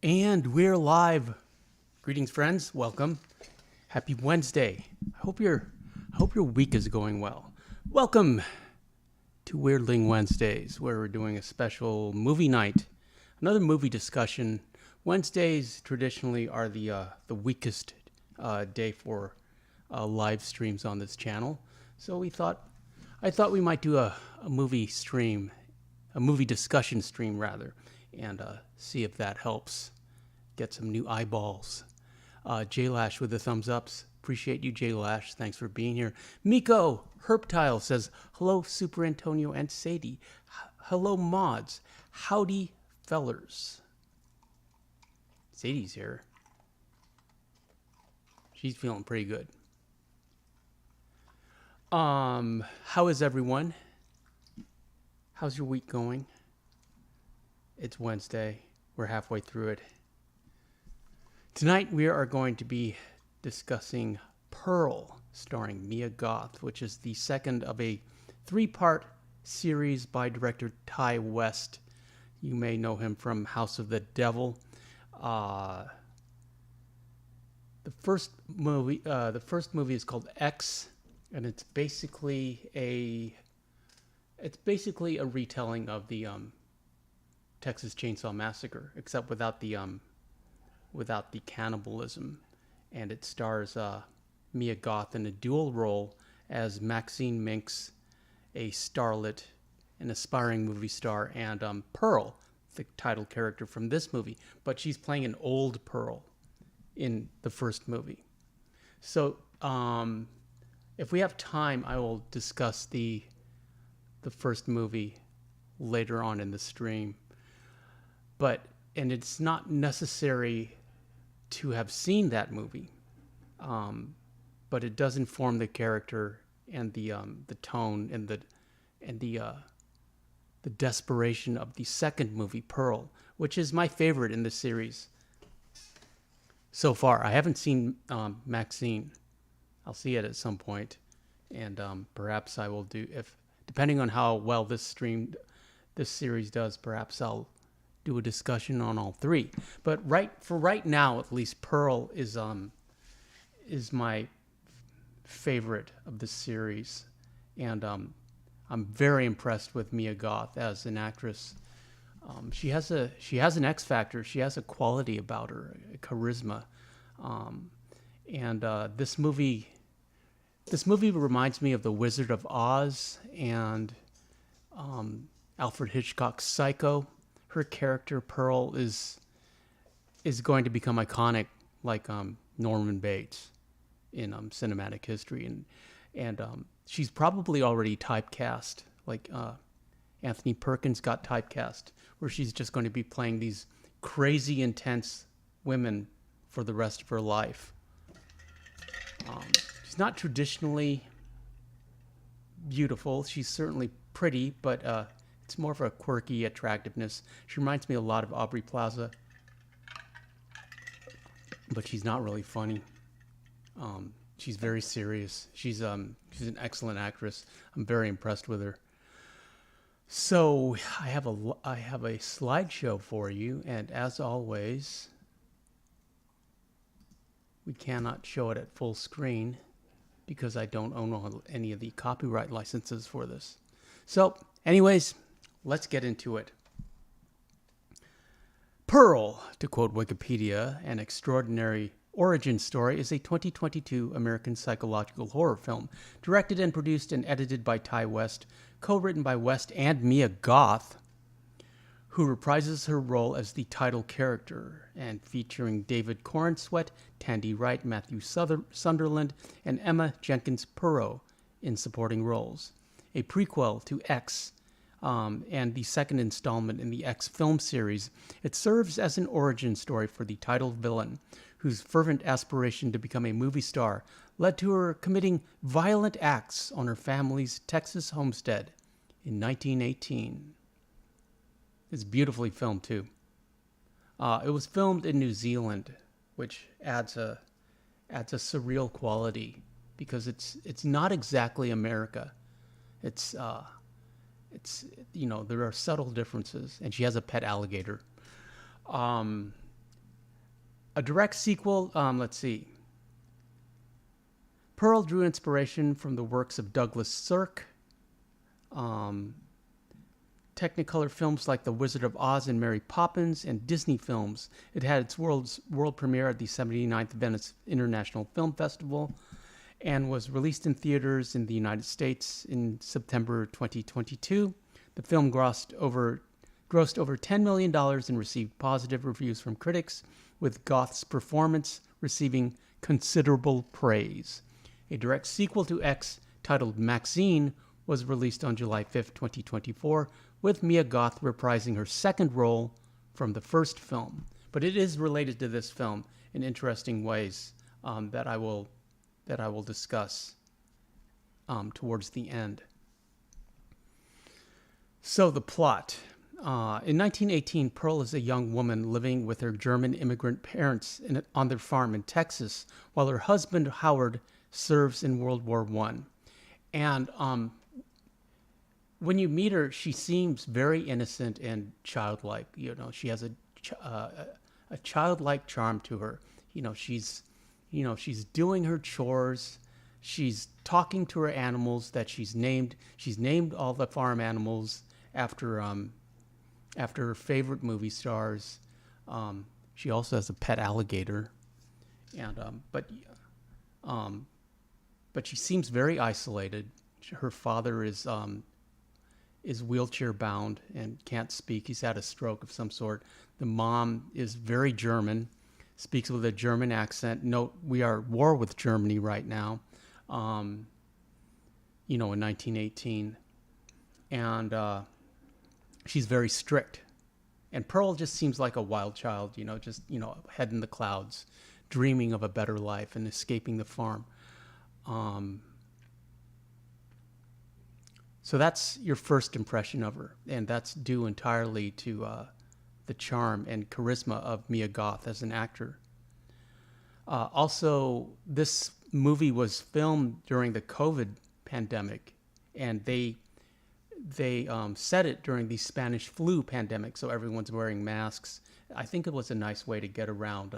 And we're live. Greetings, friends. Welcome. Happy Wednesday. I hope your week is going well. Welcome to Weirdling Wednesdays, where we're doing a special movie night, another movie discussion. Wednesdays traditionally are the weakest day for live streams on this channel, so I thought we might do a movie stream, a movie discussion stream rather, and see if that helps get some new eyeballs. J-Lash with the thumbs ups. Appreciate you, J-Lash. Thanks for being here. Miko Herptile says, hello, Superantonio and Sadie. Hello, mods. Howdy, fellers. Sadie's here. She's feeling pretty good. How is everyone? How's your week going? It's Wednesday. We're halfway through it. Tonight we are going to be discussing Pearl, starring Mia Goth, which is the second of a three-part series by director Ty West. You may know him from House of the Devil. The first movie is called X, and it's basically a retelling of the Texas Chainsaw Massacre, except without the cannibalism, and it stars Mia Goth in a dual role as Maxine Minks, a starlet, an aspiring movie star, and Pearl, the title character from this movie, but she's playing an old Pearl in the first movie. So if we have time, I will discuss the first movie later on in the stream, and it's not necessary to have seen that movie, but it does inform the character and the tone and the desperation of the second movie, Pearl, which is my favorite in the series so far. I haven't seen Maxine. I'll see it at some point, and perhaps I will do, if depending on how well this series does, perhaps I'll do a discussion on all three. But right now, at least, Pearl is my favorite of the series, and I'm very impressed with Mia Goth as an actress. She has an X factor. She has a quality about her, a charisma, and this movie reminds me of The Wizard of Oz and Alfred Hitchcock's Psycho. Her character Pearl is going to become iconic, like Norman Bates in cinematic history, and she's probably already typecast, like Anthony Perkins got typecast, where she's just going to be playing these crazy, intense women for the rest of her life. She's not traditionally beautiful. She's certainly pretty, but it's more of a quirky attractiveness. She reminds me a lot of Aubrey Plaza, but she's not really funny. She's very serious. She's an excellent actress. I'm very impressed with her. So I have a slideshow for you, and as always, we cannot show it at full screen because I don't own any of the copyright licenses for this. So, anyways, let's get into it. Pearl, to quote Wikipedia, an extraordinary origin story, is a 2022 American psychological horror film, directed and produced and edited by Ty West, co-written by West and Mia Goth, who reprises her role as the title character, and featuring David Corenswet, Tandy Wright, Matthew Sunderland, and Emma Jenkins Purro in supporting roles. A prequel to X, and the second installment in the X film series, it serves as an origin story for the title villain, whose fervent aspiration to become a movie star led to her committing violent acts on her family's Texas homestead in 1918. It's beautifully filmed, too. It was filmed in New Zealand, which adds a surreal quality, because it's not exactly America. It's there are subtle differences, and she has a pet alligator. A direct sequel, let's see. Pearl drew inspiration from the works of Douglas Sirk, um, Technicolor films like The Wizard of Oz and Mary Poppins, and Disney films. It had its world premiere at the 79th Venice International Film Festival and was released in theaters in the United States in September 2022. The film grossed over $10 million and received positive reviews from critics, with Goth's performance receiving considerable praise. A direct sequel to X, titled Maxine, was released on July 5th, 2024, with Mia Goth reprising her second role from the first film. But it is related to this film in interesting ways that I will discuss towards the end. So the plot. In 1918, Pearl is a young woman living with her German immigrant parents on their farm in Texas, while her husband, Howard, serves in World War I. And when you meet her, she seems very innocent and childlike. She has a childlike charm to her. She's doing her chores. She's talking to her animals that she's named. She's named all the farm animals after her favorite movie stars. She also has a pet alligator, and but she seems very isolated. Her father is wheelchair bound and can't speak. He's had a stroke of some sort. The mom is very German, speaks with a German accent. Note, we are at war with Germany right now, in 1918. And she's very strict. And Pearl just seems like a wild child, head in the clouds, dreaming of a better life and escaping the farm. So that's your first impression of her, and that's due entirely to the charm and charisma of Mia Goth as an actor. Also, this movie was filmed during the COVID pandemic, and they set it during the Spanish flu pandemic, so everyone's wearing masks. I think it was a nice way to get around,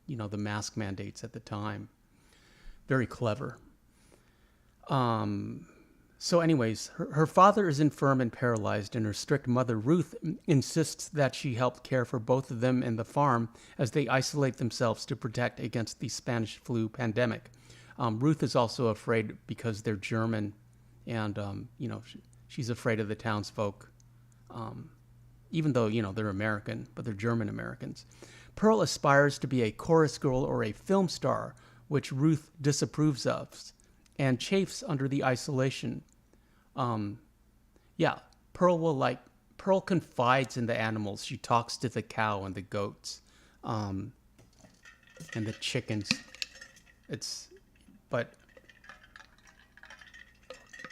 the mask mandates at the time. Very clever. So anyways, her father is infirm and paralyzed, and her strict mother, Ruth, insists that she help care for both of them and the farm as they isolate themselves to protect against the Spanish flu pandemic. Ruth is also afraid because they're German, and, she's afraid of the townsfolk, even though, they're American, but they're German Americans. Pearl aspires to be a chorus girl or a film star, which Ruth disapproves of, and chafes under the isolation. Pearl confides in the animals. She talks to the cow and the goats, and the chickens. But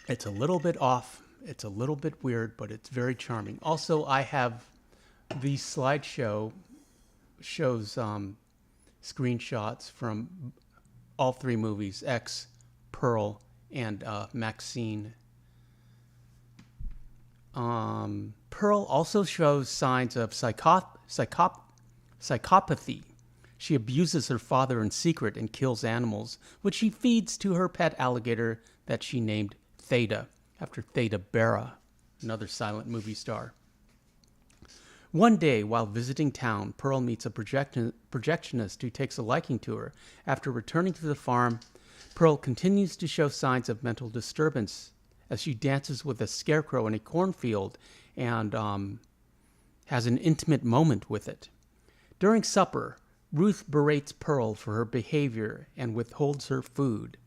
it's a little bit off. It's a little bit weird, but it's very charming. Also, I have the slideshow shows screenshots from all three movies, X, Pearl, and Maxine. Pearl also shows signs of psychopathy. She abuses her father in secret and kills animals, which she feeds to her pet alligator that she named Theta, after Theta Bara, another silent movie star. One day, while visiting town, Pearl meets a projectionist who takes a liking to her. After returning to the farm, Pearl continues to show signs of mental disturbance as she dances with a scarecrow in a cornfield and has an intimate moment with it. During supper, Ruth berates Pearl for her behavior and withholds her food.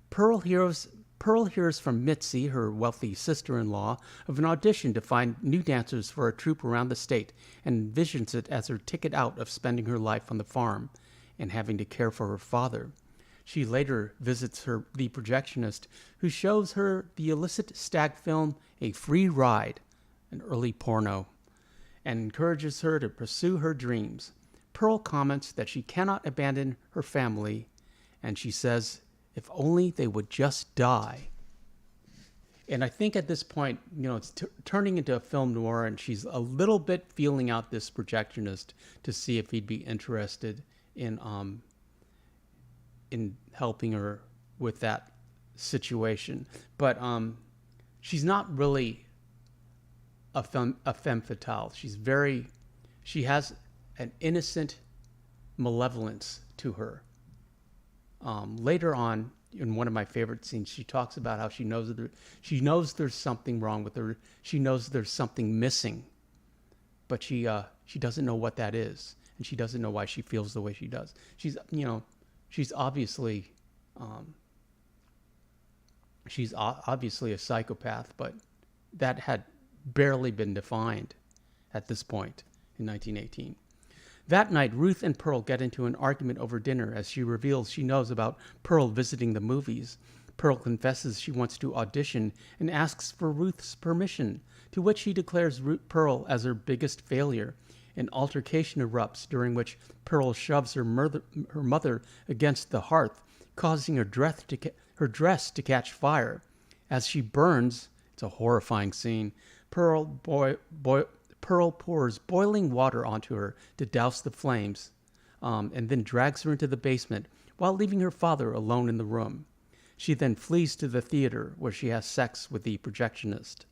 Pearl hears from Mitzi, her wealthy sister-in-law, of an audition to find new dancers for a troupe around the state, and envisions it as her ticket out of spending her life on the farm and having to care for her father. She later visits the projectionist, who shows her the illicit stag film A Free Ride, an early porno, and encourages her to pursue her dreams. Pearl comments that she cannot abandon her family, and she says, if only they would just die. And I think at this point, it's turning into a film noir, and she's a little bit feeling out this projectionist to see if he'd be interested in helping her with that situation. But she's not really a femme fatale. She has an innocent malevolence to her. Later on, in one of my favorite scenes, she talks about how she knows there's something wrong with her. She knows there's something missing, but she doesn't know what that is, and she doesn't know why she feels the way she does. She's obviously a psychopath, but that had barely been defined at this point in 1918. That night, Ruth and Pearl get into an argument over dinner as she reveals she knows about Pearl visiting the movies. Pearl confesses she wants to audition and asks for Ruth's permission, to which she declares Pearl as her biggest failure. An altercation erupts, during which Pearl shoves her mother against the hearth, causing her dress to catch fire. As she burns, it's a horrifying scene, Pearl pours boiling water onto her to douse the flames, and then drags her into the basement while leaving her father alone in the room. She then flees to the theater, where she has sex with the projectionist.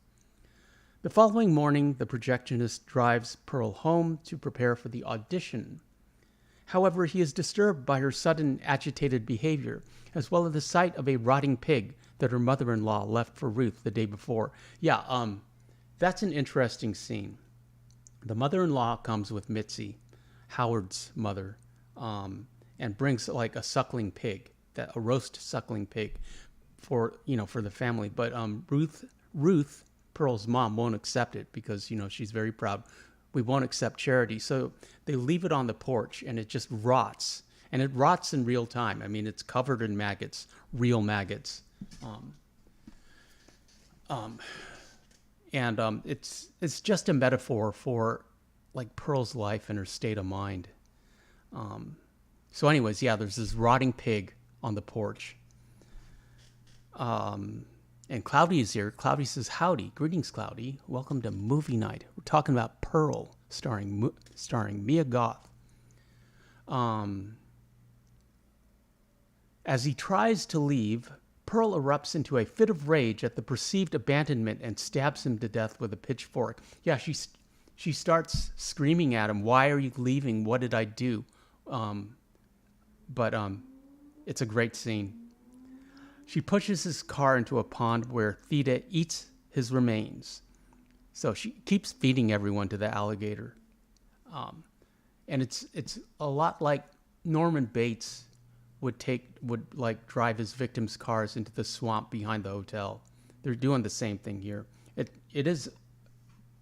The following morning, the projectionist drives Pearl home to prepare for the audition. However, he is disturbed by her sudden agitated behavior, as well as the sight of a rotting pig that her mother-in-law left for Ruth the day before. Yeah, that's an interesting scene. The mother-in-law comes with Mitzi, Howard's mother, and brings like a suckling pig, a roast suckling pig for the family. But Ruth, Pearl's mom, won't accept it because, she's very proud. We won't accept charity. So they leave it on the porch, and it just rots. And it rots in real time. I mean, it's covered in maggots, real maggots. It's just a metaphor for like Pearl's life and her state of mind. So anyways, yeah, there's this rotting pig on the porch. And Cloudy is here. Cloudy says, "Howdy, greetings, Cloudy. Welcome to movie night. We're talking about Pearl, starring Mia Goth." As he tries to leave, Pearl erupts into a fit of rage at the perceived abandonment and stabs him to death with a pitchfork. Yeah, she starts screaming at him, "Why are you leaving? What did I do?" But it's a great scene. She pushes his car into a pond where Theda eats his remains. So she keeps feeding everyone to the alligator. And it's a lot like Norman Bates would drive his victims' cars into the swamp behind the hotel. They're doing the same thing here. It is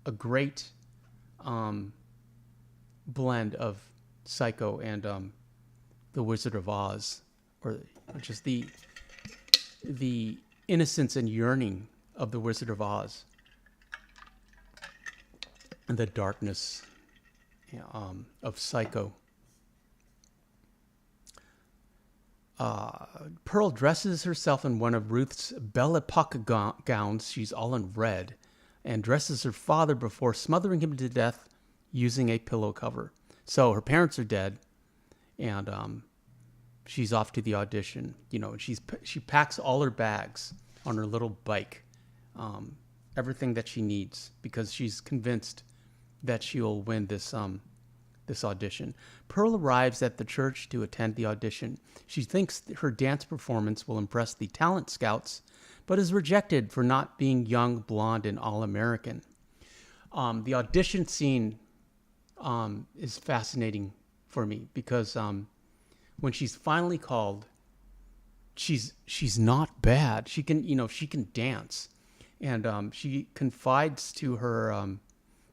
a great blend of Psycho and The Wizard of Oz, or just the innocence and yearning of The Wizard of Oz, and the darkness of Psycho. Pearl dresses herself in one of Ruth's Belle Epoque gowns. She's all in red, and dresses her father before smothering him to death using a pillow cover. So her parents are dead, and she's off to the audition. She packs all her bags on her little bike, everything that she needs, because she's convinced that she'll win this audition. Pearl arrives at the church to attend the audition. She thinks her dance performance will impress the talent scouts, but is rejected for not being young, blonde, and all-American. The audition scene is fascinating for me because when she's finally called, she's not bad. She can dance, and she confides to her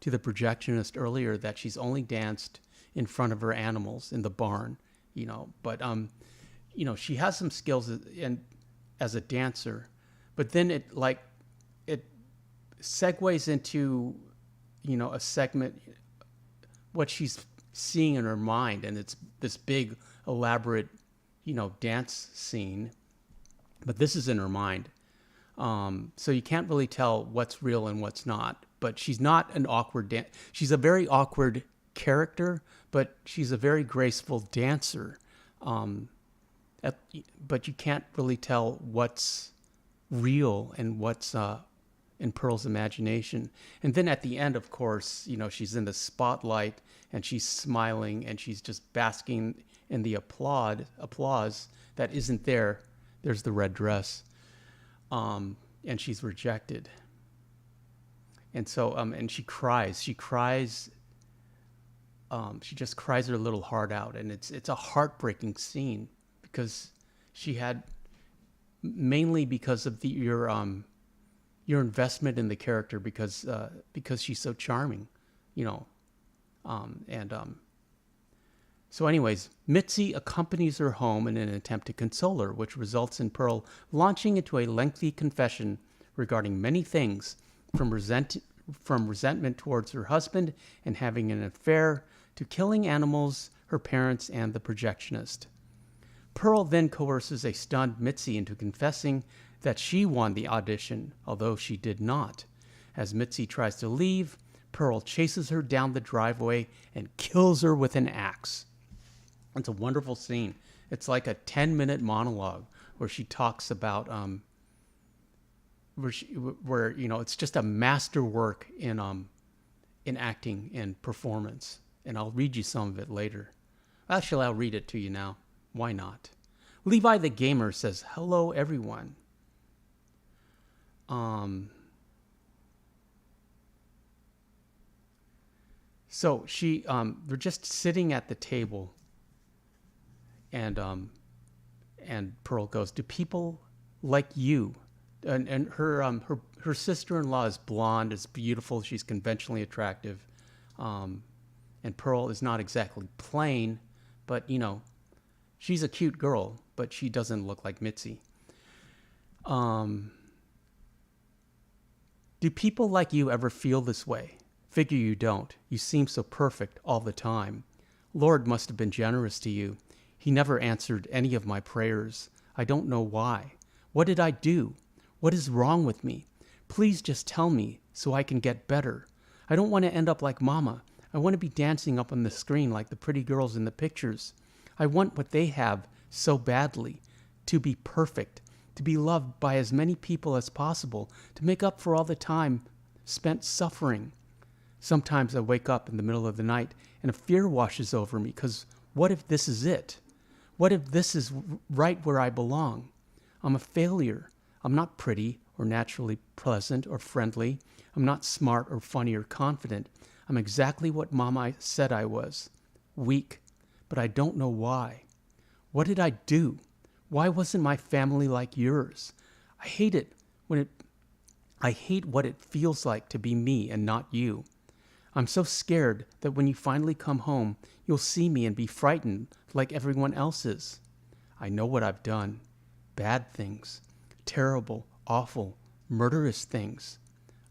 to the projectionist earlier that she's only danced in front of her animals in the barn, but she has some skills as a dancer, but then it segues into a segment, what she's seeing in her mind, and it's this big elaborate dance scene, but this is in her mind. So you can't really tell what's real and what's not. But she's not an awkward she's a very awkward character, but she's a very graceful dancer. Um, but you can't really tell what's real and what's in Pearl's imagination. And then at the end, of course, she's in the spotlight and she's smiling and she's just basking in the applause that isn't there. There's the red dress. And she's rejected. And so, and she cries. She just cries her little heart out. And it's a heartbreaking scene because she had, mainly because of your investment in the character, because she's so charming, So anyways, Mitzi accompanies her home in an attempt to console her, which results in Pearl launching into a lengthy confession regarding many things, from resentment towards her husband and having an affair, to killing animals, her parents, and the projectionist. Pearl then coerces a stunned Mitzi into confessing that she won the audition, although she did not. As Mitzi tries to leave, Pearl chases her down the driveway and kills her with an axe. It's a wonderful scene. It's like a 10-minute monologue where she talks about where it's just a masterwork in acting and performance. And I'll read you some of it later. Actually, I'll read it to you now. Why not? Levi the Gamer says, "Hello, everyone." So they're just sitting at the table, and Pearl goes, "Do people like you?" And her sister-in-law is blonde, is beautiful, she's conventionally attractive, and Pearl is not exactly plain, but she's a cute girl, but she doesn't look like Mitzi. Do people like you ever feel this way? Figure you don't. You seem so perfect all the time. Lord must have been generous to you. He never answered any of my prayers. I don't know why. What did I do? What is wrong with me? Please just tell me so I can get better. I don't want to end up like Mama. I want to be dancing up on the screen like the pretty girls in the pictures. I want what they have so badly. To be perfect. To be loved by as many people as possible. To make up for all the time spent suffering. Sometimes I wake up in the middle of the night and a fear washes over me because what if this is it? What if this is right where I belong? I'm a failure. I'm not pretty or naturally pleasant or friendly. I'm not smart or funny or confident. I'm exactly what Mama said I was. Weak. But I don't know why. What did I do? Why wasn't my family like yours? I hate it I hate what it feels like to be me and not you. I'm so scared that when you finally come home, you'll see me and be frightened like everyone else is. I know what I've done. Bad things. Terrible, awful, murderous things.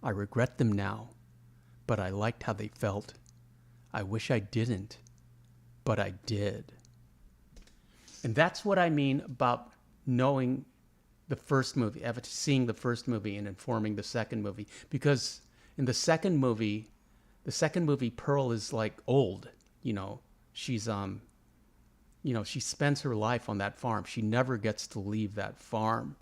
I regret them now, but I liked how they felt. I wish I didn't, but I did. And that's what I mean about knowing the first movie, seeing the first movie and informing the second movie. Because in the second movie, Pearl is like old. She's she spends her life on that farm. She never gets to leave that farm.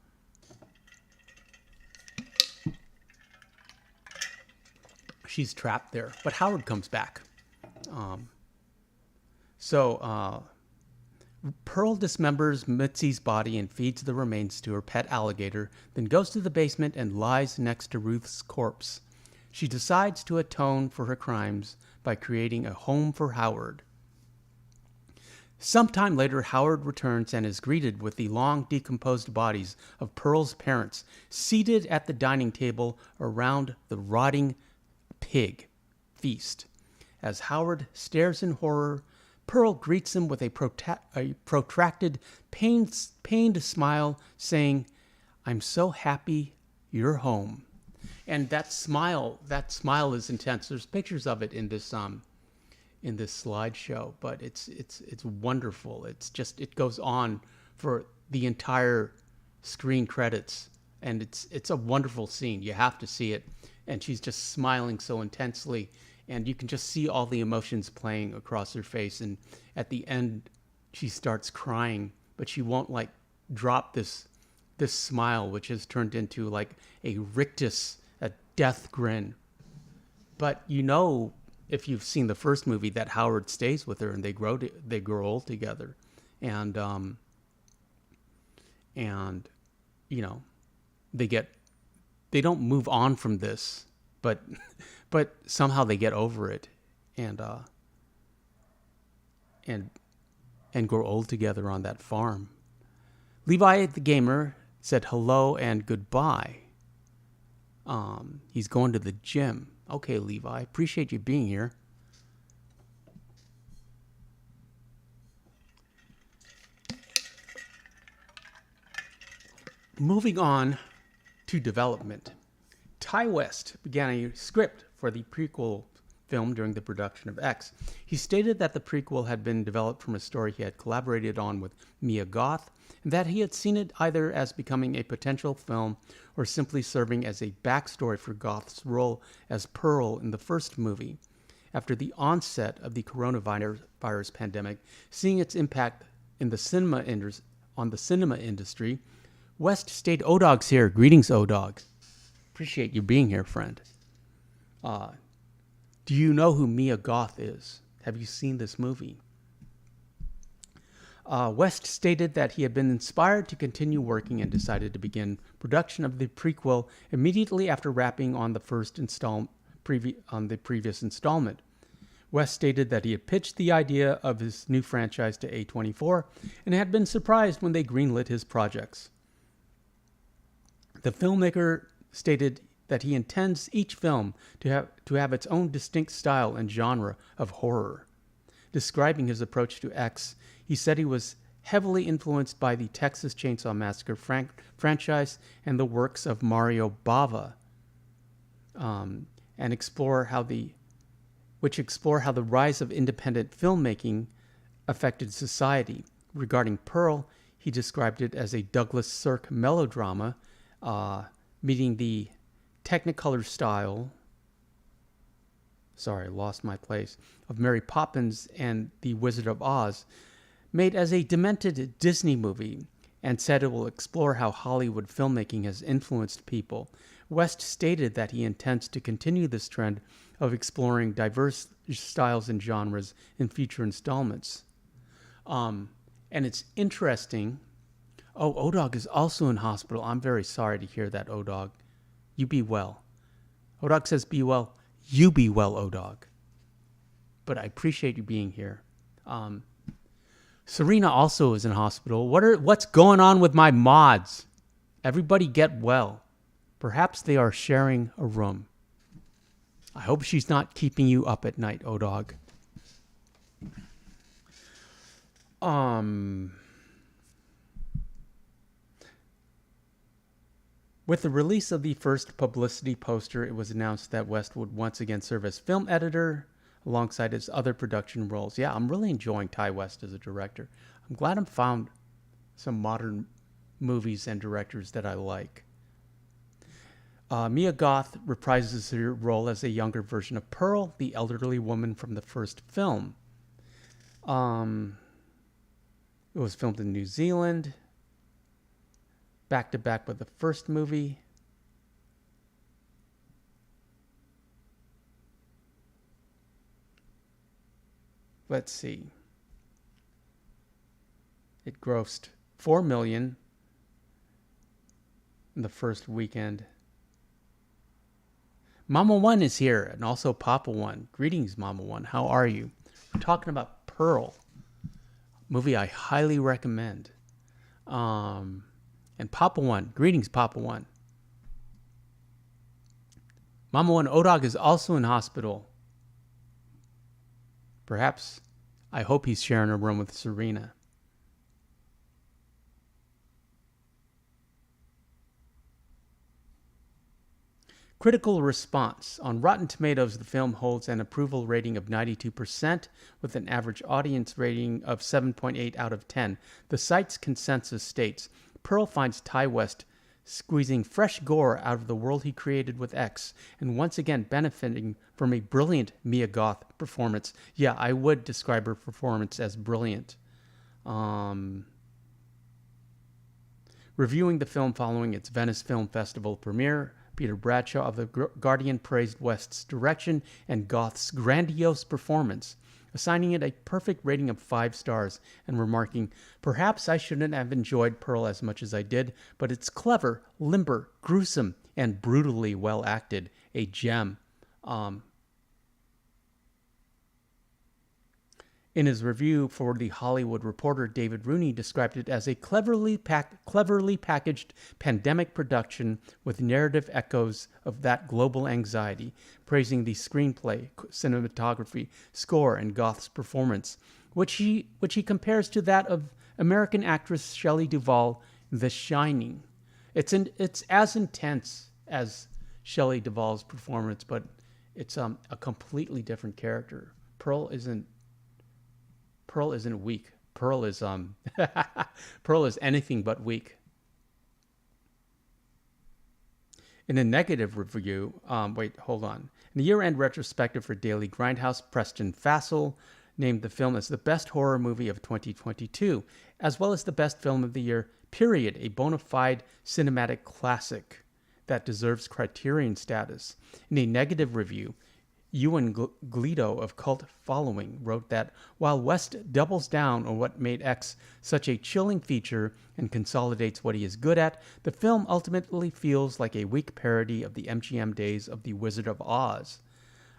She's trapped there. But Howard comes back. Pearl dismembers Mitzi's body and feeds the remains to her pet alligator, then goes to the basement and lies next to Ruth's corpse. She decides to atone for her crimes by creating a home for Howard. Sometime later, Howard returns and is greeted with the long decomposed bodies of Pearl's parents seated at the dining table around the rotting pig feast. As Howard stares in horror, Pearl greets him with a protracted, pained smile, saying, "I'm so happy you're home." And that smile is intense. There's pictures of it in this slideshow, but it's wonderful. It goes on for the entire screen credits and it's a wonderful scene. You have to see it, and she's just smiling so intensely, and you can just see all the emotions playing across her face. And at the end, she starts crying, but she won't like drop this smile, which has turned into like a rictus, a death grin. But if you've seen the first movie, that Howard stays with her and they grow old together, and and you know they don't move on from this, but but somehow they get over it, and and and grow old together on that farm. Levi the gamer said hello and goodbye. He's going to the gym. Okay, Levi, appreciate you being here. Moving on to development. Ty West began a script for the prequel film during the production of X. He stated that the prequel had been developed from a story he had collaborated on with Mia Goth, and that he had seen it either as becoming a potential film or simply serving as a backstory for Goth's role as Pearl in the first movie. After the onset of the coronavirus pandemic, seeing its impact in the cinema industry, West stayed. O-Dog's here. Greetings, O-Dog. Appreciate you being here, friend. Do you know who Mia Goth is? Have you seen this movie? West stated that he had been inspired to continue working and decided to begin production of the prequel immediately after wrapping on the previous installment. West stated that he had pitched the idea of his new franchise to A24 and had been surprised when they greenlit his projects. The filmmaker stated that he intends each film to have its own distinct style and genre of horror. Describing his approach to X, he said he was heavily influenced by the Texas Chainsaw Massacre franchise and the works of Mario Bava, and explore how the rise of independent filmmaking affected society. Regarding Pearl, he described it as a Douglas Sirk melodrama, meeting the Technicolor style, lost my place, of Mary Poppins and The Wizard of Oz, made as a demented Disney movie, and said it will explore how Hollywood filmmaking has influenced people. West stated that he intends to continue this trend of exploring diverse styles and genres in future installments. And it's interesting. Oh, O-Dog is also in hospital. I'm very sorry to hear that, O-Dog. You be well. O-Dog says be well. You be well, O-Dog. But I appreciate you being here. Serena also is in hospital. What's going on with my mods? Everybody get well. Perhaps they are sharing a room. I hope she's not keeping you up at night, O-Dog. With the release of the first publicity poster, it was announced that West would once again serve as film editor alongside his other production roles. Yeah, I'm really enjoying Ty West as a director. I'm glad I found some modern movies and directors that I like. Mia Goth reprises her role as a younger version of Pearl, the elderly woman from the first film. It was filmed in New Zealand, back to back with the first movie. Let's see. It grossed $4 million in the first weekend. Mama One is here, and also Papa One. Greetings, Mama One. How are you? We're talking about Pearl, movie I highly recommend. And Papa One. Greetings, Papa One. Mama One, O-Dog is also in hospital. Perhaps, I hope he's sharing a room with Serena. Critical response. On Rotten Tomatoes, the film holds an approval rating of 92% with an average audience rating of 7.8 out of 10. The site's consensus states, Pearl finds Ty West squeezing fresh gore out of the world he created with X, and once again benefiting from a brilliant Mia Goth performance. Yeah, I would describe her performance as brilliant. Reviewing the film following its Venice Film Festival premiere, Peter Bradshaw of The Guardian praised West's direction and Goth's grandiose performance, assigning it a perfect rating of 5 stars and remarking, "Perhaps I shouldn't have enjoyed Pearl as much as I did, but it's clever, limber, gruesome, and brutally well acted. A gem." In his review for The Hollywood Reporter, David Rooney described it as a cleverly packaged pandemic production with narrative echoes of that global anxiety, praising the screenplay, cinematography, score, and Goth's performance, which he compares to that of American actress Shelley Duvall in The Shining. It's as intense as Shelley Duvall's performance, but it's a completely different character. Pearl isn't weak. Pearl is Pearl is anything but weak. In a negative review, hold on. In the year-end retrospective for Daily Grindhouse, Preston Fassel named the film as the best horror movie of 2022, as well as the best film of the year, period, a bona fide cinematic classic that deserves Criterion status. In a negative review, Ewan Gleedo of Cult Following wrote that while West doubles down on what made X such a chilling feature and consolidates what he is good at, the film ultimately feels like a weak parody of the MGM days of The Wizard of Oz.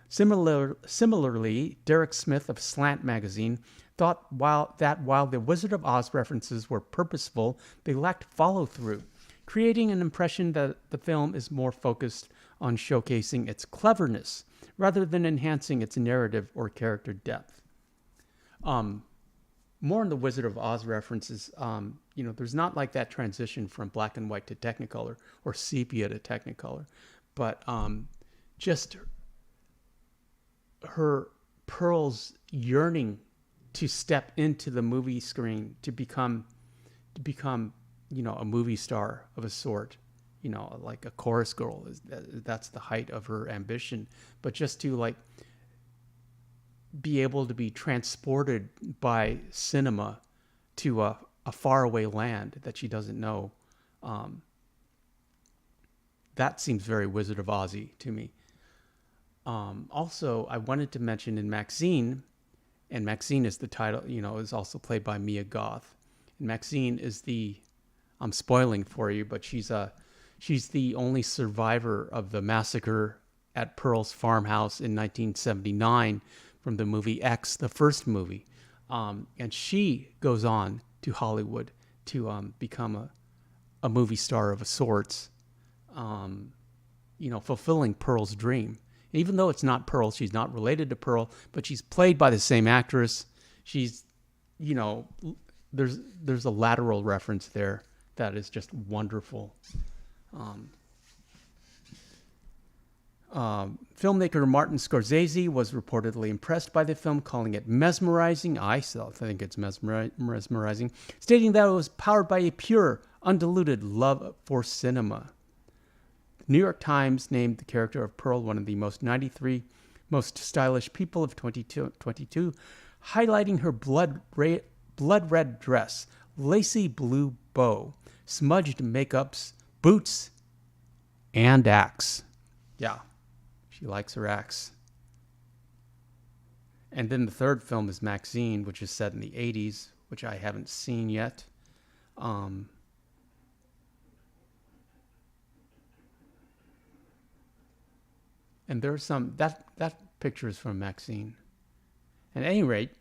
Similarly, Derek Smith of Slant Magazine thought while the Wizard of Oz references were purposeful, they lacked follow-through, creating an impression that the film is more focused on showcasing its cleverness rather than enhancing its narrative or character depth. More on the Wizard of Oz references, there's not like that transition from black and white to Technicolor or sepia to Technicolor, but just her Pearl's yearning to step into the movie screen to become a movie star of a sort. Like a chorus girl, that's the height of her ambition. But just to be able to be transported by cinema to a faraway land that she doesn't know, that seems very Wizard of Ozzy to me. Also, I wanted to mention in Maxine, and Maxine is the title, is also played by Mia Goth. And Maxine is I'm spoiling for you, but she's the only survivor of the massacre at Pearl's farmhouse in 1979 from the movie X, the first movie. And she goes on to Hollywood to become a movie star of a sorts, fulfilling Pearl's dream. Even though it's not Pearl, she's not related to Pearl, but she's played by the same actress. She's, there's a lateral reference there that is just wonderful. Filmmaker Martin Scorsese was reportedly impressed by the film, calling it mesmerizing. I still think it's mesmerizing, stating that it was powered by a pure, undiluted love for cinema. The New York Times named the character of Pearl one of the 93 most stylish people of 2022, highlighting her blood red dress, lacy blue bow, smudged makeups, boots, and axe. Yeah, she likes her axe. And then the third film is Maxine, which is set in the 80s, which I haven't seen yet. And there's that picture is from Maxine. At any rate,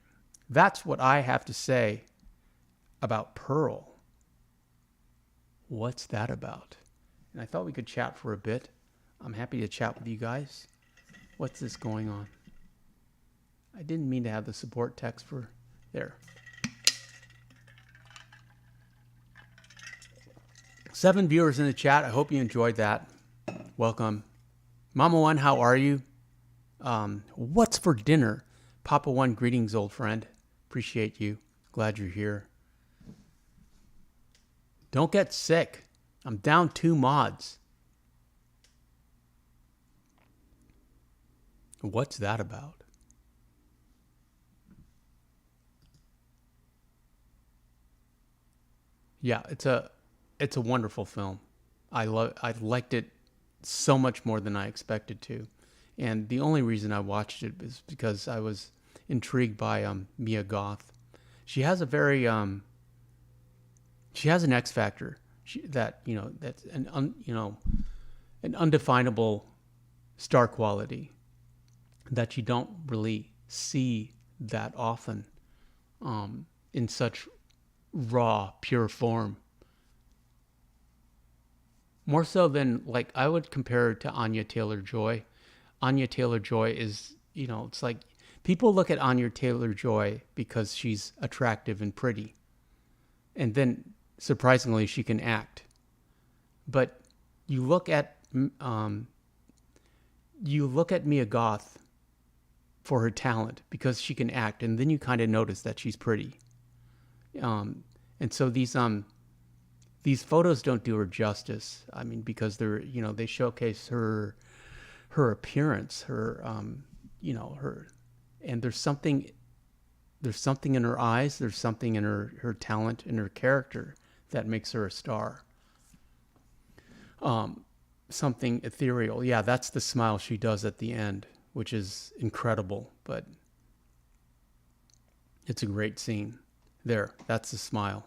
that's what I have to say about Pearl. What's that about? And I thought we could chat for a bit. I'm happy to chat with you guys. What's this going on? I didn't mean to have the support text for there. 7 viewers in the chat. I hope you enjoyed that. Welcome. Mama One, how are you? What's for dinner? Papa One, greetings, old friend. Appreciate you. Glad you're here. Don't get sick. I'm down 2 mods. What's that about? Yeah, it's a wonderful film. I liked it so much more than I expected to. And the only reason I watched it is because I was intrigued by Mia Goth. She has a very she has an X factor that that's an undefinable star quality that you don't really see that often in such raw, pure form. More so than, like, I would compare her to Anya Taylor-Joy. Anya Taylor-Joy is, it's like people look at Anya Taylor-Joy because she's attractive and pretty. And then surprisingly she can act. But you look at Mia Goth for her talent because she can act, and then you kind of notice that she's pretty. And so these photos don't do her justice. I mean, because they showcase her appearance, her her, and there's something in her eyes, there's something in her talent, in her character that makes her a star. Something ethereal. Yeah, that's the smile she does at the end, which is incredible, but it's a great scene. There, that's the smile.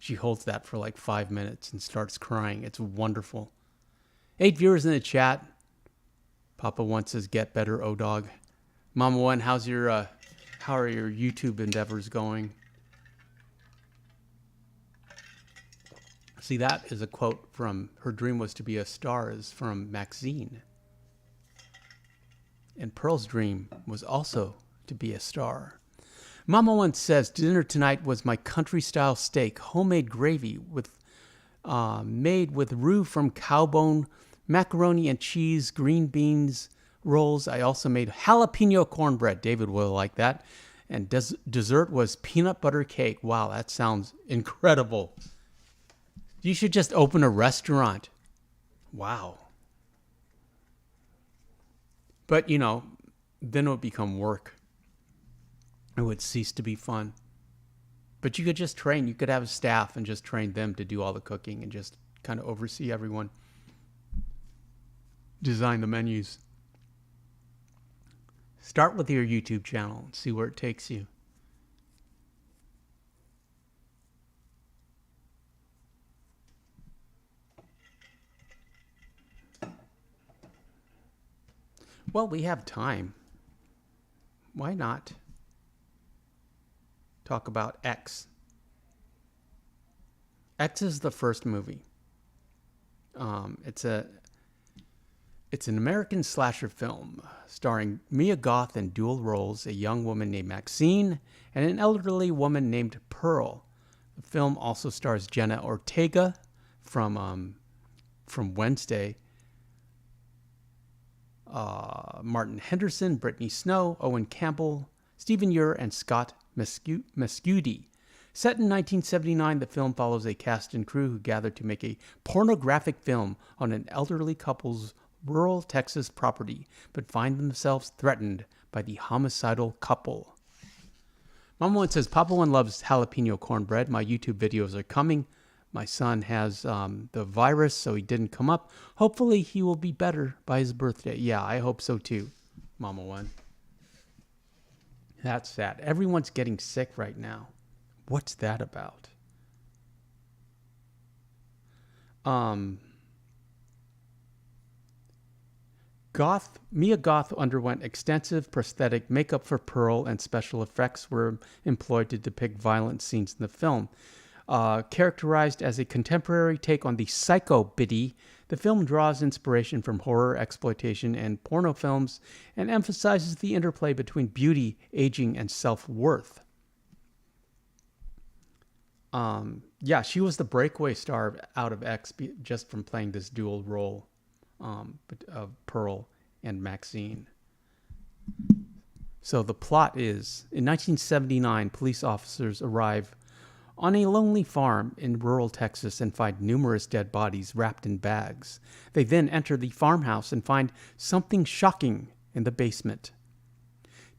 She holds that for like 5 minutes and starts crying. It's wonderful. 8 viewers in the chat. Papa One says, "Get better, O-Dog." Mama One, how are your YouTube endeavors going? See, that is a quote from "Her Dream Was to Be a Star" is from Maxine. And Pearl's dream was also to be a star. Mama One says, "Dinner tonight was my country-style steak, homemade gravy made with roux from cowbone, macaroni and cheese, green beans, rolls. I also made jalapeno cornbread." David will like that. And dessert was peanut butter cake. Wow, that sounds incredible. You should just open a restaurant. Wow. But, then it would become work. It would cease to be fun. But you could just train. You could have a staff and just train them to do all the cooking and just kind of oversee everyone. Design the menus. Start with your YouTube channel and see where it takes you. Well, we have time. Why not talk about X? X is the first movie. It's an American slasher film starring Mia Goth in dual roles, a young woman named Maxine and an elderly woman named Pearl. The film also stars Jenna Ortega from Wednesday, Martin Henderson, Brittany Snow, Owen Campbell, Stephen Ure, and Scott Mescudi. Set in 1979, the film follows a cast and crew who gather to make a pornographic film on an elderly couple's rural Texas property, but find themselves threatened by the homicidal couple. Mama One says, "Papa One loves jalapeno cornbread. My YouTube videos are coming. My son has the virus, so he didn't come up. Hopefully he will be better by his birthday." Yeah, I hope so too, Mama One. That's sad. Everyone's getting sick right now. What's that about? Mia Goth underwent extensive prosthetic makeup for Pearl, and special effects were employed to depict violent scenes in the film. Characterized as a contemporary take on the Psycho Biddy, the film draws inspiration from horror, exploitation, and porno films and emphasizes the interplay between beauty, aging, and self-worth. Yeah, she was the breakaway star out of X just from playing this dual role of Pearl and Maxine. So the plot is, in 1979, police officers arrive on a lonely farm in rural Texas and find numerous dead bodies wrapped in bags. They then enter the farmhouse and find something shocking in the basement.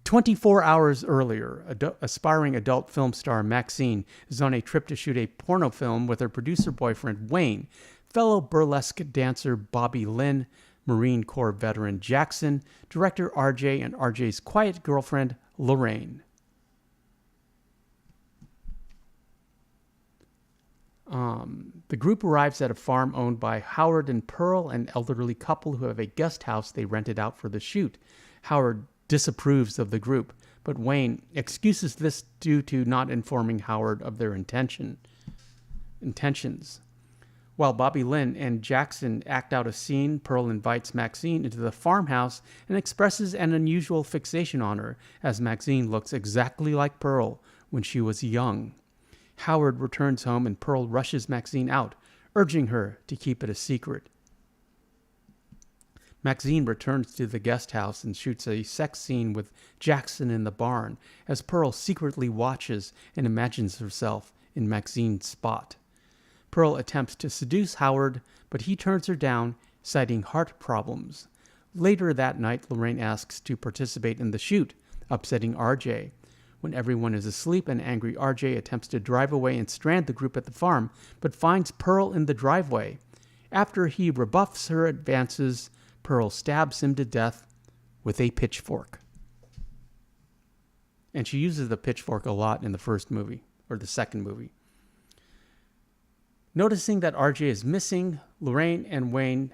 24 hours earlier, aspiring adult film star Maxine is on a trip to shoot a porno film with her producer boyfriend Wayne, fellow burlesque dancer Bobby Lynn, Marine Corps veteran Jackson, director RJ, and RJ's quiet girlfriend Lorraine. The group arrives at a farm owned by Howard and Pearl, an elderly couple who have a guest house they rented out for the shoot. Howard disapproves of the group, but Wayne excuses this due to not informing Howard of their intentions. While Bobby Lynn and Jackson act out a scene, Pearl invites Maxine into the farmhouse and expresses an unusual fixation on her, as Maxine looks exactly like Pearl when she was young. Howard returns home and Pearl rushes Maxine out, urging her to keep it a secret. Maxine returns to the guest house and shoots a sex scene with Jackson in the barn, as Pearl secretly watches and imagines herself in Maxine's spot. Pearl attempts to seduce Howard, but he turns her down, citing heart problems. Later that night, Lorraine asks to participate in the shoot, upsetting RJ. When everyone is asleep, an angry RJ attempts to drive away and strand the group at the farm, but finds Pearl in the driveway. After he rebuffs her advances, Pearl stabs him to death with a pitchfork. And she uses the pitchfork a lot in the first movie, or the second movie. Noticing that RJ is missing, Lorraine and Wayne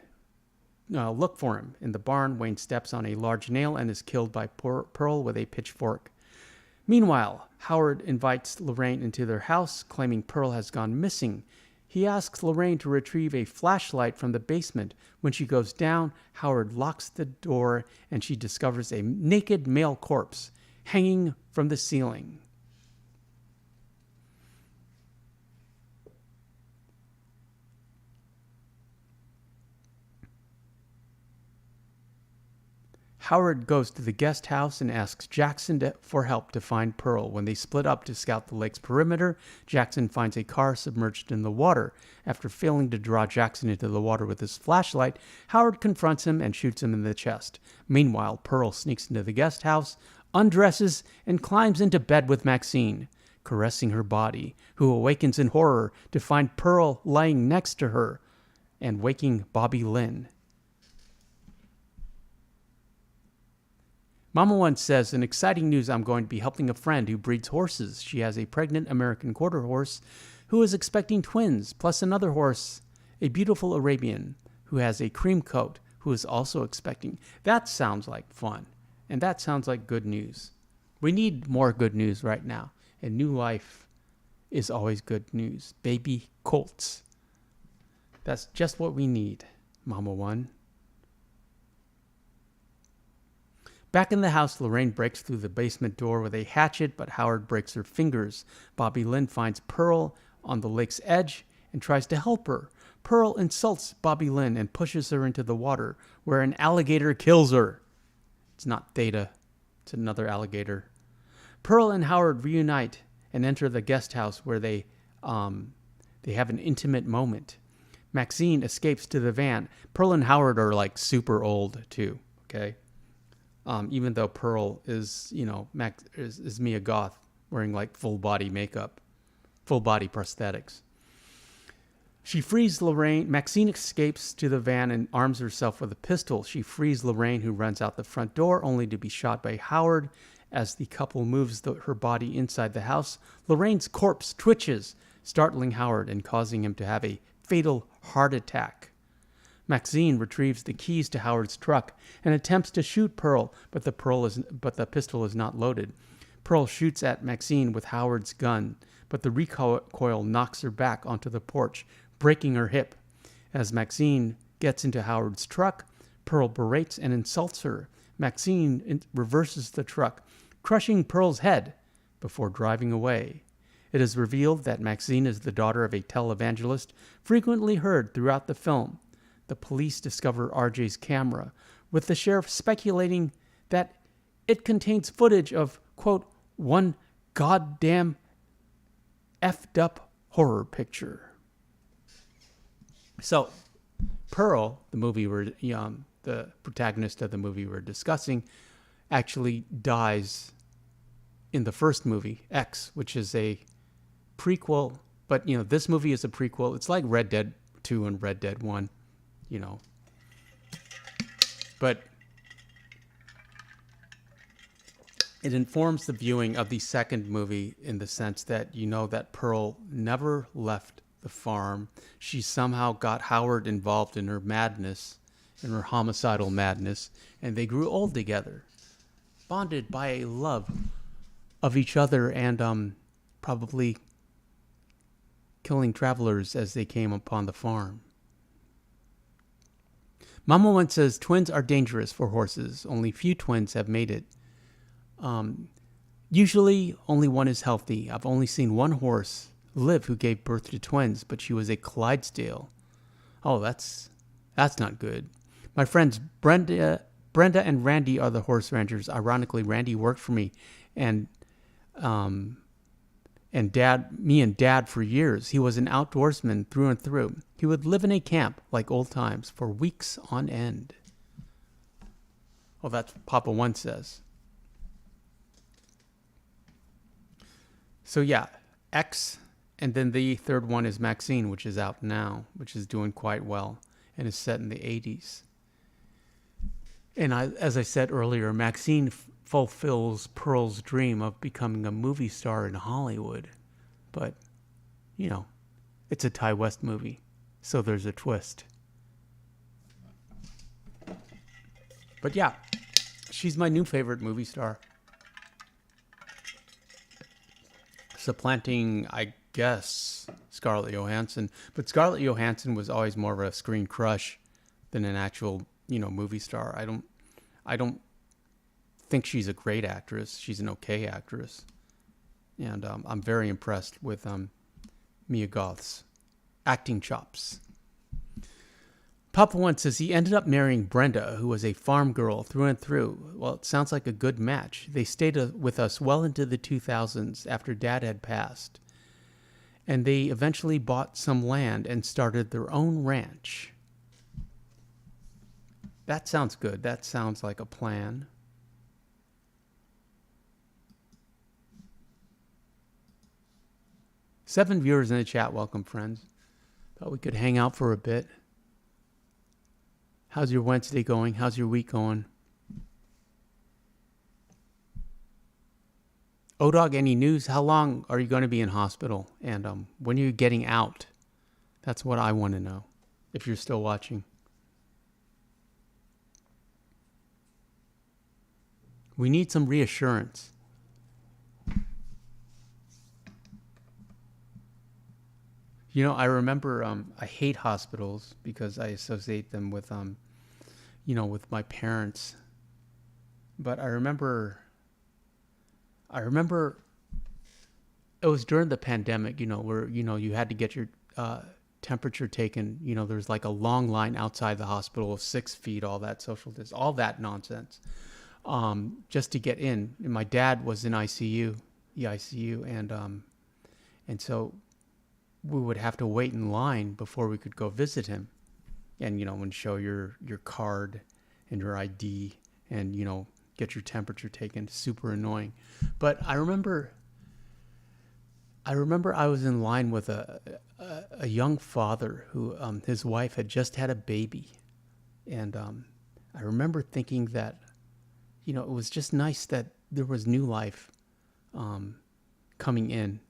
look for him. In the barn, Wayne steps on a large nail and is killed by Pearl with a pitchfork. Meanwhile, Howard invites Lorraine into their house, claiming Pearl has gone missing. He asks Lorraine to retrieve a flashlight from the basement. When she goes down, Howard locks the door and she discovers a naked male corpse hanging from the ceiling. Howard goes to the guest house and asks Jackson for help to find Pearl. When they split up to scout the lake's perimeter, Jackson finds a car submerged in the water. After failing to draw Jackson into the water with his flashlight, Howard confronts him and shoots him in the chest. Meanwhile, Pearl sneaks into the guest house, undresses, and climbs into bed with Maxine, caressing her body, who awakens in horror to find Pearl lying next to her and waking Bobby Lynn. Mama once says, in exciting news, I'm going to be helping a friend who breeds horses. She has a pregnant American quarter horse who is expecting twins, plus another horse, a beautiful Arabian, who has a cream coat, who is also expecting. That sounds like fun, and that sounds like good news. We need more good news right now, and new life is always good news. Baby colts. That's just what we need, Mama One. Back in the house, Lorraine breaks through the basement door with a hatchet, but Howard breaks her fingers. Bobby Lynn finds Pearl on the lake's edge and tries to help her. Pearl insults Bobby Lynn and pushes her into the water, where an alligator kills her. It's not Theta, it's another alligator. Pearl and Howard reunite and enter the guest house where they have an intimate moment. Maxine escapes to the van. Pearl and Howard are like super old too, okay? Even though Pearl is, is Mia Goth, wearing like full body makeup, full body prosthetics. She frees Lorraine. Maxine escapes to the van and arms herself with a pistol. She frees Lorraine, who runs out the front door, only to be shot by Howard. As the couple moves her body inside the house, Lorraine's corpse twitches, startling Howard and causing him to have a fatal heart attack. Maxine retrieves the keys to Howard's truck and attempts to shoot Pearl, but the pistol is not loaded. Pearl shoots at Maxine with Howard's gun, but the recoil knocks her back onto the porch, breaking her hip. As Maxine gets into Howard's truck, Pearl berates and insults her. Maxine reverses the truck, crushing Pearl's head before driving away. It is revealed that Maxine is the daughter of a televangelist frequently heard throughout the film. The police discover RJ's camera, with the sheriff speculating that it contains footage of, quote, one goddamn effed up horror picture. So, Pearl, the protagonist of the movie we're discussing, actually dies in the first movie, X, which is a prequel. But this movie is a prequel. It's like Red Dead 2 and Red Dead 1, you know. But it informs the viewing of the second movie in the sense that that Pearl never left the farm. She somehow got Howard involved in her madness, in her homicidal madness, and they grew old together, bonded by a love of each other and probably killing travelers as they came upon the farm. Mama once says twins are dangerous for horses. Only few twins have made it. Usually only one is healthy. I've only seen one horse live who gave birth to twins, but she was a Clydesdale. Oh, that's not good. My friends Brenda and Randy are the horse ranchers. Ironically, Randy worked for me and Dad for years. He was an outdoorsman through and through. He would live in a camp like old times for weeks on end. Oh, that's what Papa One says. So yeah, X, and then the third one is Maxine, which is out now, which is doing quite well and is set in the 80s. And as I said earlier, Maxine fulfills Pearl's dream of becoming a movie star in Hollywood. But, it's a Ty West movie, so there's a twist. But yeah, she's my new favorite movie star. Supplanting, I guess, Scarlett Johansson. But Scarlett Johansson was always more of a screen crush than an actual, movie star. I don't think she's a great actress. She's an okay actress. And I'm very impressed with Mia Goth's acting chops. Papa One says he ended up marrying Brenda, who was a farm girl through and through. Well, it sounds like a good match. They stayed with us well into the 2000s after Dad had passed. And they eventually bought some land and started their own ranch. That sounds good. That sounds like a plan. Seven viewers in the chat. Welcome, friends. Thought we could hang out for a bit. How's your Wednesday going? How's your week going? ODog, any news? How long are you going to be in hospital? And when are you getting out? That's what I want to know, if you're still watching. We need some reassurance. I remember I hate hospitals because I associate them with, with my parents. But I remember it was during the pandemic, where, you had to get your temperature taken. There's like a long line outside the hospital of 6 feet, all that social distance, all that nonsense, just to get in. And my dad was in ICU, and so we would have to wait in line before we could go visit him, and show your card and your ID and get your temperature taken. Super annoying. But I remember I was in line with a young father who his wife had just had a baby, and I remember thinking that it was just nice that there was new life coming in,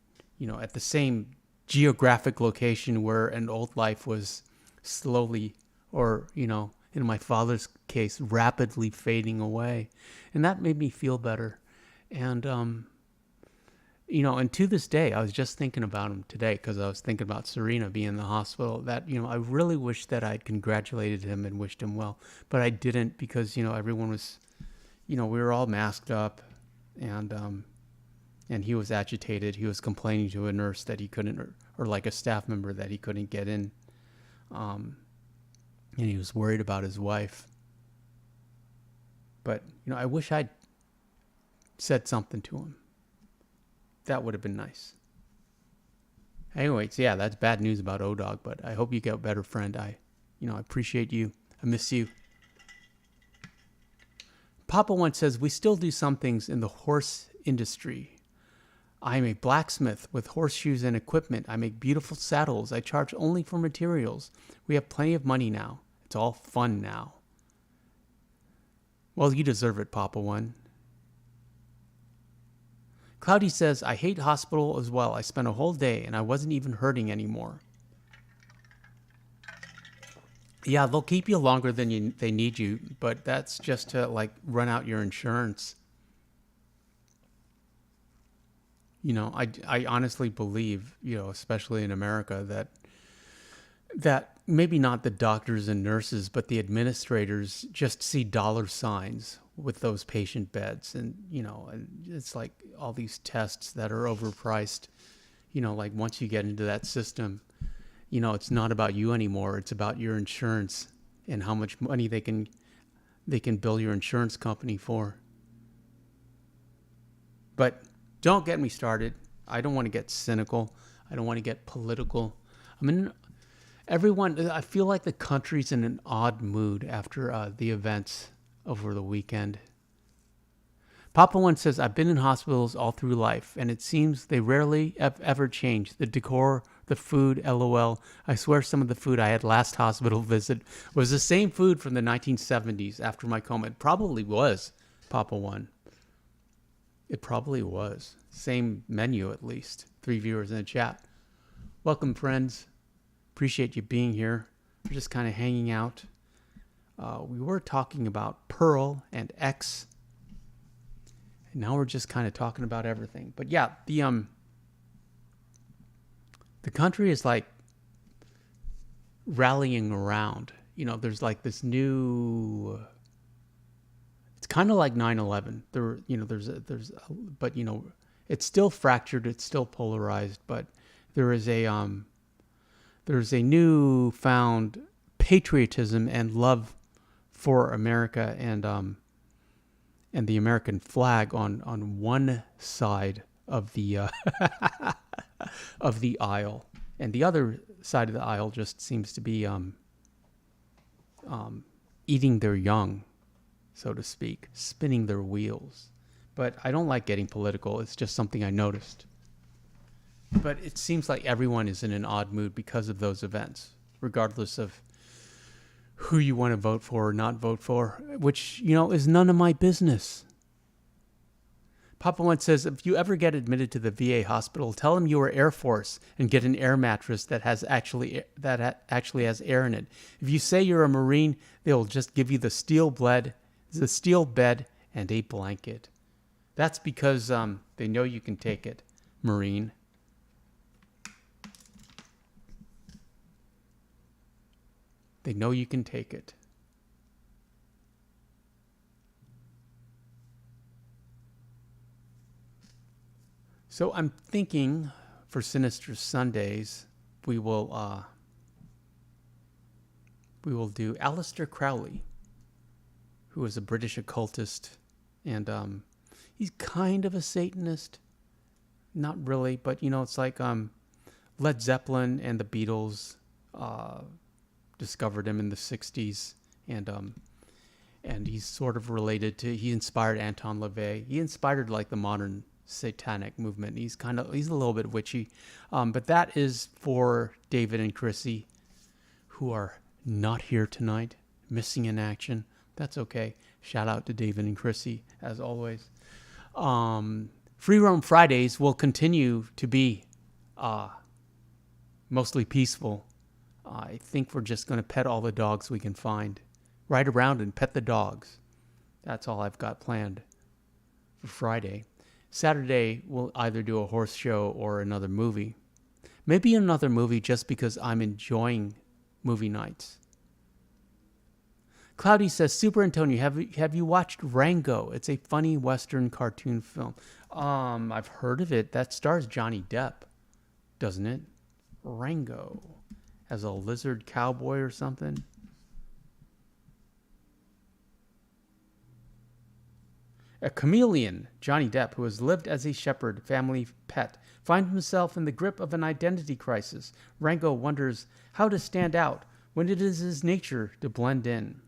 at the same geographic location where an old life was slowly, or in my father's case, rapidly fading away. And that made me feel better. And and to this day, I was just thinking about him today because I was thinking about Serena being in the hospital, that I really wish that I'd congratulated him and wished him well, but I didn't, because everyone was, we were all masked up, and he was agitated. He was complaining to a nurse that he couldn't, or like a staff member, that he couldn't get in. And he was worried about his wife. But, I wish I'd said something to him. That would have been nice. Anyways, yeah, that's bad news about O-Dog, but I hope you get better, friend. I appreciate you. I miss you. Papa once says, we still do some things in the horse industry. I am a blacksmith with horseshoes and equipment. I make beautiful saddles. I charge only for materials. We have plenty of money now. It's all fun now. Well, you deserve it, Papa One. Cloudy says, I hate hospital as well. I spent a whole day and I wasn't even hurting anymore. Yeah, they'll keep you longer than they need you, but that's just to like run out your insurance. I honestly believe, especially in America, that maybe not the doctors and nurses, but the administrators just see dollar signs with those patient beds. And, it's like all these tests that are overpriced, like once you get into that system, it's not about you anymore. It's about your insurance and how much money they can bill your insurance company for. But don't get me started. I don't want to get cynical. I don't want to get political. I feel like the country's in an odd mood after the events over the weekend. Papa One says, I've been in hospitals all through life, and it seems they rarely ever change. The decor, the food, LOL. I swear some of the food I had last hospital visit was the same food from the 1970s after my coma. It probably was, Papa One. It probably was. Same menu, at least. 3 viewers in the chat. Welcome, friends. Appreciate you being here. We're just kind of hanging out. We were talking about Pearl and X. And now we're just kind of talking about everything. But yeah, the country is like rallying around. There's like this new... It's kind of like 9/11. But it's still fractured. It's still polarized. But there's a newfound patriotism and love for America and the American flag on one side of the of the aisle, and the other side of the aisle just seems to be eating their young, so to speak, spinning their wheels. But I don't like getting political. It's just something I noticed. But it seems like everyone is in an odd mood because of those events, regardless of who you want to vote for or not vote for, which, is none of my business. Papa One says, if you ever get admitted to the VA hospital, tell them you are Air Force and get an air mattress that actually has air in it. If you say you're a Marine, they'll just give you the steel bed, and a blanket. That's because they know you can take it, Marine. They know you can take it. So I'm thinking for Sinister Sundays, we will do Aleister Crowley, who is a British occultist, and he's kind of a Satanist. Not really, but it's like Led Zeppelin and the Beatles discovered him in the 60s, and he's sort of related to, he inspired Anton LaVey. He inspired like the modern satanic movement. He's a little bit witchy, but that is for David and Chrissy, who are not here tonight, missing in action. That's okay. Shout out to David and Chrissy, as always. Free Roam Fridays will continue to be mostly peaceful. I think we're just going to pet all the dogs we can find. Ride around and pet the dogs. That's all I've got planned for Friday. Saturday, we'll either do a horse show or another movie. Maybe another movie just because I'm enjoying movie nights. Cloudy says, Super Antonio, have you watched Rango? It's a funny Western cartoon film. I've heard of it. That stars Johnny Depp, doesn't it? Rango. As a lizard cowboy or something. A chameleon, Johnny Depp, who has lived as a shepherd family pet, finds himself in the grip of an identity crisis. Rango wonders how to stand out when it is his nature to blend in.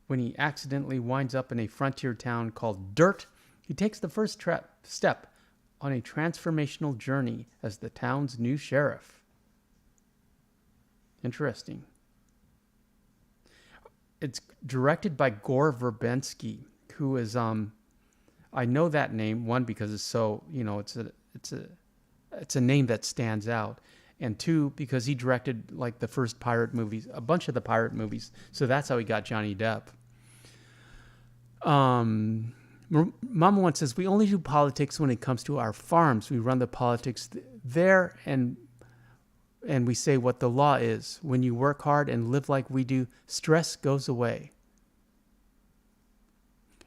When he accidentally winds up in a frontier town called Dirt, he takes the first step on a transformational journey as the town's new sheriff. Interesting. It's directed by Gore Verbinski, who is I know that name, one, because it's so, it's a name that stands out, and two, because he directed like the first pirate movies, a bunch of the pirate movies. So that's how he got Johnny Depp. Mama one says, we only do politics when it comes to our farms. We run the politics there, and we say what the law is. When you work hard and live like we do, stress goes away.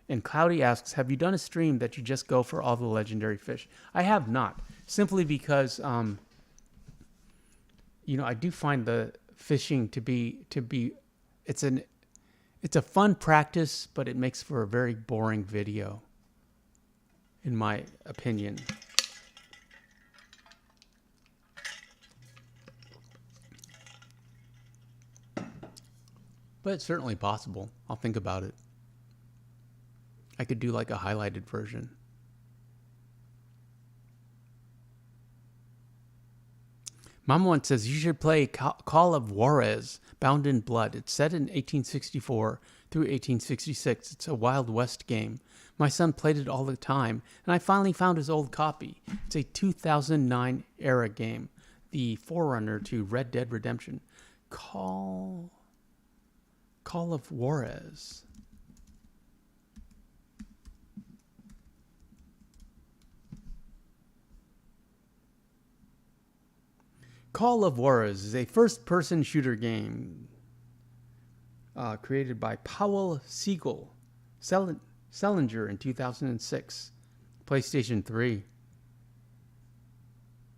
And Cloudy asks, have you done a stream that you just go for all the legendary fish? I have not, simply because I do find the fishing to be it's a fun practice, but it makes for a very boring video, in my opinion. But it's certainly possible. I'll think about it. I could do like a highlighted version. Mama one says, you should play Call of Juarez, Bound in Blood. It's set in 1864 through 1866. It's a Wild West game. My son played it all the time, and I finally found his old copy. It's a 2009 era game, the forerunner to Red Dead Redemption. Call of Juarez. Call of Juarez is a first-person shooter game created by Powell Selinger in 2006. PlayStation 3.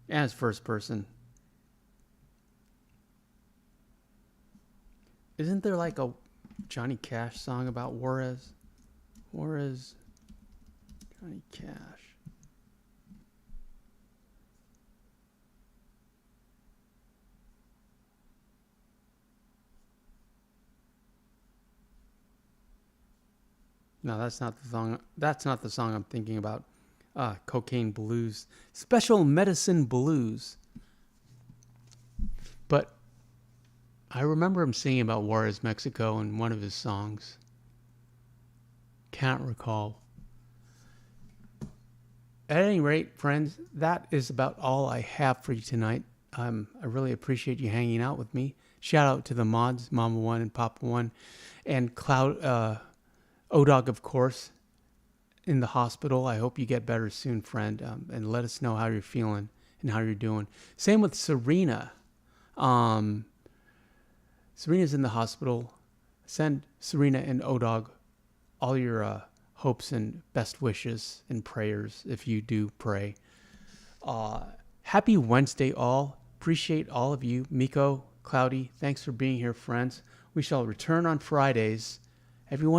And it's first-person. Isn't there like a Johnny Cash song about Juarez? Juarez, Johnny Cash. No, that's not the song. That's not the song I'm thinking about. Cocaine Blues. Special Medicine Blues. But I remember him singing about Juarez, Mexico in one of his songs. Can't recall. At any rate, friends, that is about all I have for you tonight. I really appreciate you hanging out with me. Shout out to the mods, Mama 1 and Papa 1, and O-Dog, of course, in the hospital. I hope you get better soon, friend, and let us know how you're feeling and how you're doing. Same with Serena. Serena's in the hospital. Send Serena and O-Dog all your hopes and best wishes and prayers if you do pray. Happy Wednesday, all. Appreciate all of you. Miko, Cloudy, thanks for being here, friends. We shall return on Fridays. Everyone